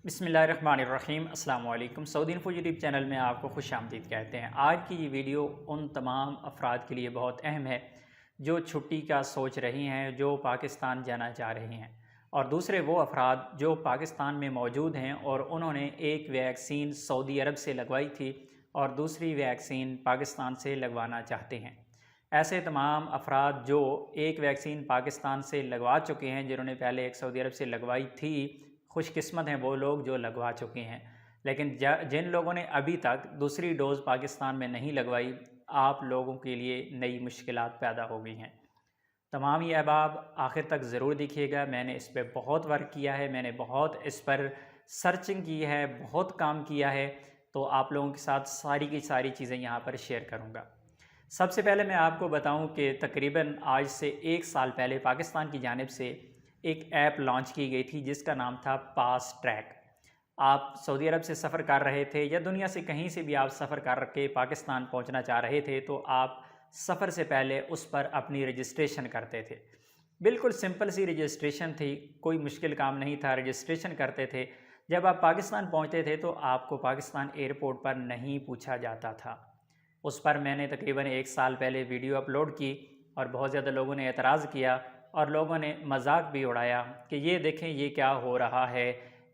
बिस्मिल्लाहिर्रहमानिर्रहीम। अस्सलाम वालेकुम। सऊदी इन्फो यूट्यूब चैनल में आपको खुश आमदीद कहते हैं। आज की ये वीडियो उन तमाम अफराद के लिए बहुत अहम है जो छुट्टी का सोच रही हैं, जो पाकिस्तान जाना चाह रही हैं, और दूसरे वो अफराद जो पाकिस्तान में मौजूद हैं और उन्होंने एक वैक्सीन सऊदी अरब से लगवाई थी और दूसरी वैक्सीन पाकिस्तान से लगवाना चाहते हैं। ऐसे तमाम अफराद जो एक वैक्सीन पाकिस्तान से लगवा चुके हैं, जिन्होंने पहले एक सऊदी अरब से लगवाई थी, खुशकिस्मत हैं वो लोग जो लगवा चुके हैं। लेकिन जिन लोगों ने अभी तक दूसरी डोज़ पाकिस्तान में नहीं लगवाई, आप लोगों के लिए नई मुश्किलात पैदा हो गई हैं। तमाम ये अहबाब आखिर तक ज़रूर देखिएगा। मैंने इस पर बहुत वर्क किया है, मैंने बहुत इस पर सर्चिंग की है, बहुत काम किया है, तो आप लोगों के साथ सारी की सारी चीज़ें यहाँ पर शेयर करूँगा। सबसे पहले मैं आपको बताऊं कि तकरीबन आज से 1 साल पहले पाकिस्तान की जानिब से एक ऐप लॉन्च की गई थी जिसका नाम था पास ट्रैक। आप सऊदी अरब से सफ़र कर रहे थे या दुनिया से कहीं से भी आप सफ़र कर के पाकिस्तान पहुंचना चाह रहे थे, तो आप सफ़र से पहले उस पर अपनी रजिस्ट्रेशन करते थे। बिल्कुल सिंपल सी रजिस्ट्रेशन थी, कोई मुश्किल काम नहीं था। रजिस्ट्रेशन करते थे, जब आप पाकिस्तान पहुंचते थे तो आपको पाकिस्तान एयरपोर्ट पर नहीं पूछा जाता था। उस पर मैंने तकरीबन 1 साल पहले वीडियो अपलोड की और बहुत ज़्यादा लोगों ने एतराज़ किया और लोगों ने मजाक भी उड़ाया कि ये देखें ये क्या हो रहा है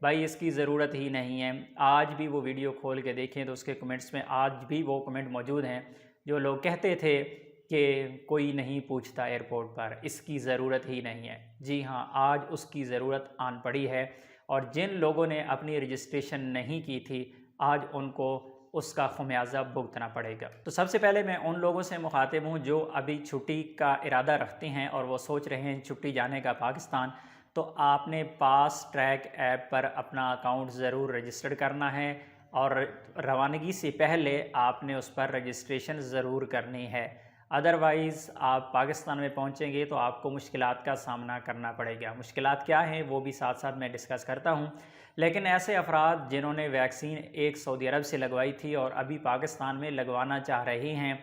भाई, इसकी ज़रूरत ही नहीं है। आज भी वो वीडियो खोल के देखें तो उसके कमेंट्स में आज भी वो कमेंट मौजूद हैं जो लोग कहते थे कि कोई नहीं पूछता एयरपोर्ट पर, इसकी ज़रूरत ही नहीं है। जी हाँ, आज उसकी ज़रूरत आन पड़ी है और जिन लोगों ने अपनी रजिस्ट्रेशन नहीं की थी, आज उनको उसका ख़मियाज़ा भुगतना पड़ेगा। तो सबसे पहले मैं उन लोगों से मुखातिब हूँ जो अभी छुट्टी का इरादा रखते हैं और वो सोच रहे हैं छुट्टी जाने का पाकिस्तान। तो आपने पास ट्रैक ऐप पर अपना अकाउंट ज़रूर रजिस्टर्ड करना है और रवानगी से पहले आपने उस पर रजिस्ट्रेशन ज़रूर करनी है। अदरवाइज़ आप पाकिस्तान में पहुँचेंगे तो आपको मुश्किलात का सामना करना पड़ेगा। मुश्किलात क्या हैं वो भी साथ साथ मैं डिस्कस करता हूँ। लेकिन ऐसे अफराद जिन्होंने वैक्सीन एक सऊदी अरब से लगवाई थी और अभी पाकिस्तान में लगवाना चाह रहे हैं,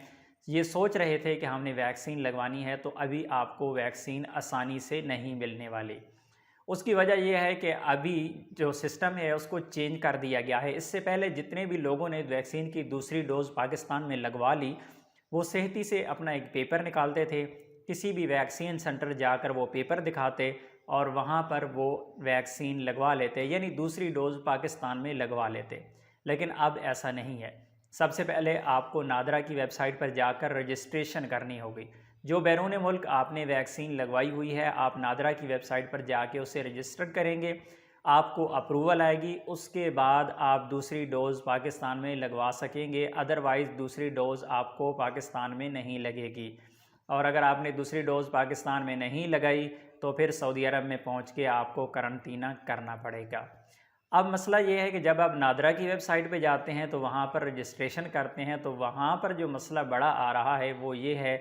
ये सोच रहे थे कि हमने वैक्सीन लगवानी है, तो अभी आपको वैक्सीन आसानी से नहीं मिलने वाली। उसकी वजह यह है कि अभी जो सिस्टम है उसको चेंज कर दिया गया है। इससे पहले जितने भी लोगों ने वैक्सीन की दूसरी डोज़ पाकिस्तान में लगवा ली, वो सेहती से अपना एक पेपर निकालते थे, किसी भी वैक्सीन सेंटर जाकर वो पेपर दिखाते और वहाँ पर वो वैक्सीन लगवा लेते, यानी दूसरी डोज़ पाकिस्तान में लगवा लेते। लेकिन अब ऐसा नहीं है। सबसे पहले आपको नादरा की वेबसाइट पर जाकर रजिस्ट्रेशन करनी होगी। जो बैरून मुल्क आपने वैक्सीन लगवाई हुई है, आप नादरा की वेबसाइट पर जाके उसे रजिस्टर करेंगे, आपको अप्रूवल आएगी, उसके बाद आप दूसरी डोज़ पाकिस्तान में लगवा सकेंगे। अदरवाइज़ दूसरी डोज़ आपको पाकिस्तान में नहीं लगेगी। और अगर आपने दूसरी डोज़ पाकिस्तान में नहीं लगाई तो फिर सऊदी अरब में पहुंच के आपको करंटीना करना पड़ेगा। अब मसला ये है कि जब आप नादरा की वेबसाइट पे जाते हैं तो वहाँ पर रजिस्ट्रेशन करते हैं, तो वहाँ पर जो मसला बड़ा आ रहा है वो ये है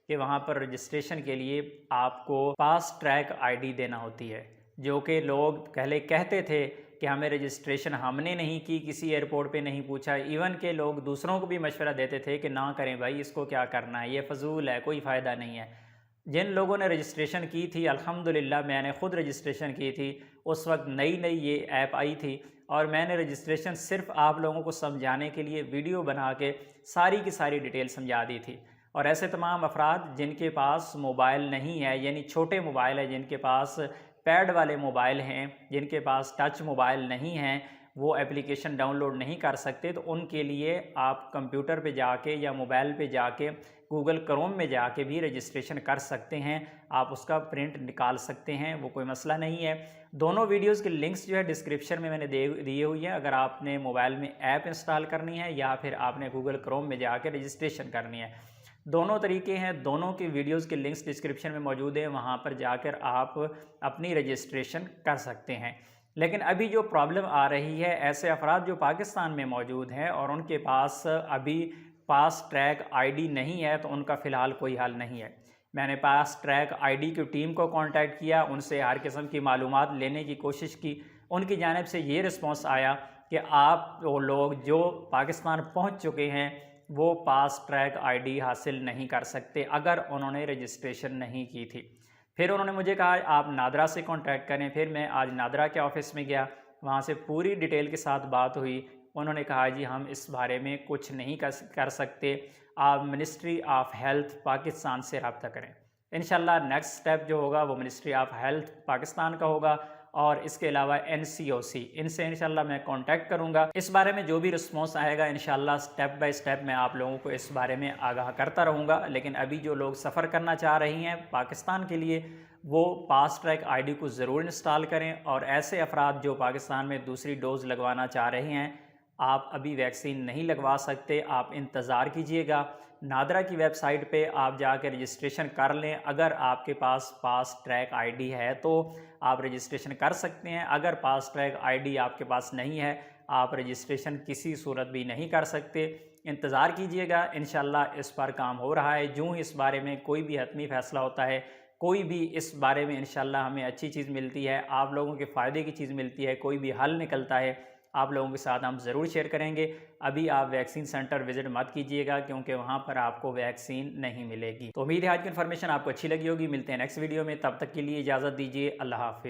कि वहाँ पर रजिस्ट्रेशन के लिए आपको पास ट्रैक आईडी देना होती है, जो कि लोग पहले कहते थे कि हमें रजिस्ट्रेशन हमने नहीं की, किसी एयरपोर्ट पे नहीं पूछा। इवन के लोग दूसरों को भी मशवरा देते थे कि ना करें भाई, इसको क्या करना है, ये फ़जूल है, कोई फ़ायदा नहीं है। जिन लोगों ने रजिस्ट्रेशन की थी, अल्हम्दुलिल्लाह मैंने ख़ुद रजिस्ट्रेशन की थी, उस वक्त नई नई ये ऐप आई थी और मैंने रजिस्ट्रेशन सिर्फ आप लोगों को समझाने के लिए वीडियो बना के सारी की सारी डिटेल समझा दी थी। और ऐसे तमाम अफराद जिनके पास मोबाइल नहीं है, यानी छोटे मोबाइल है, जिनके पास पैड वाले मोबाइल हैं, जिनके पास टच मोबाइल नहीं हैं, वो एप्लीकेशन डाउनलोड नहीं कर सकते, तो उनके लिए आप कंप्यूटर पे जाके या मोबाइल पे जाके गूगल क्रोम में जाके भी रजिस्ट्रेशन कर सकते हैं। आप उसका प्रिंट निकाल सकते हैं, वो कोई मसला नहीं है। दोनों वीडियोस के लिंक्स जो है डिस्क्रिप्शन में मैंने दिए हुई है, अगर आपने मोबाइल में ऐप इंस्टॉल करनी है या फिर आपने गूगल क्रोम में जाके रजिस्ट्रेशन करनी है, दोनों तरीके हैं। दोनों के वीडियोस के लिंक्स डिस्क्रिप्शन में मौजूद हैं, वहाँ पर जाकर आप अपनी रजिस्ट्रेशन कर सकते हैं। लेकिन अभी जो प्रॉब्लम आ रही है, ऐसे अफराद जो पाकिस्तान में मौजूद हैं और उनके पास अभी पास ट्रैक आईडी नहीं है, तो उनका फ़िलहाल कोई हल नहीं है। मैंने पास ट्रैक आईडी की टीम को कांटेक्ट किया, उनसे हर किस्म की मालूमात लेने की कोशिश की। उनकी जानिब से ये रिस्पॉन्स आया कि आप वो लोग जो पाकिस्तान पहुंच चुके हैं वो पास ट्रैक आईडी हासिल नहीं कर सकते अगर उन्होंने रजिस्ट्रेशन नहीं की थी। फिर उन्होंने मुझे कहा आप नादरा से कांटेक्ट करें। फिर मैं आज नादरा के ऑफ़िस में गया, वहाँ से पूरी डिटेल के साथ बात हुई। उन्होंने कहा जी हम इस बारे में कुछ नहीं कर सकते, आप मिनिस्ट्री ऑफ हेल्थ पाकिस्तान से रब्ता करें। इंशाल्लाह नेक्स्ट स्टेप जो होगा वो मिनिस्ट्री ऑफ हेल्थ पाकिस्तान का होगा, और इसके अलावा NCOC, इनसे इंशाल्लाह मैं कांटेक्ट करूंगा। इस बारे में जो भी रिस्पॉन्स आएगा इंशाल्लाह स्टेप बाय स्टेप मैं आप लोगों को इस बारे में आगाह करता रहूँगा। लेकिन अभी जो लोग सफ़र करना चाह रही हैं पाकिस्तान के लिए, वो फास्ट ट्रैक ID को ज़रूर इंस्टॉल करें। और ऐसे अफराद जो पाकिस्तान में दूसरी डोज़ लगवाना चाह रहे हैं, आप अभी वैक्सीन नहीं लगवा सकते, आप इंतज़ार कीजिएगा। नादरा की वेबसाइट पे आप जाकर रजिस्ट्रेशन कर लें। अगर आपके पास फास्ट ट्रैक ID है तो आप रजिस्ट्रेशन कर सकते हैं। अगर फास्ट ट्रैक ID आपके पास नहीं है, आप रजिस्ट्रेशन किसी सूरत भी नहीं कर सकते। इंतज़ार कीजिएगा, इंशाल्लाह इस पर काम हो रहा है। जो इस बारे में कोई भी हतमी फ़ैसला होता है, कोई भी इस बारे में इंशाल्लाह हमें अच्छी चीज़ मिलती है, आप लोगों के फ़ायदे की चीज़ मिलती है, कोई भी हल निकलता है, आप लोगों के साथ हम ज़रूर शेयर करेंगे। अभी आप वैक्सीन सेंटर विज़िट मत कीजिएगा, क्योंकि वहाँ पर आपको वैक्सीन नहीं मिलेगी। तो उम्मीद है आज की इन्फॉर्मेशन आपको अच्छी लगी होगी। मिलते हैं नेक्स्ट वीडियो में, तब तक के लिए इजाज़त दीजिए। अल्लाह हाफ़िज़।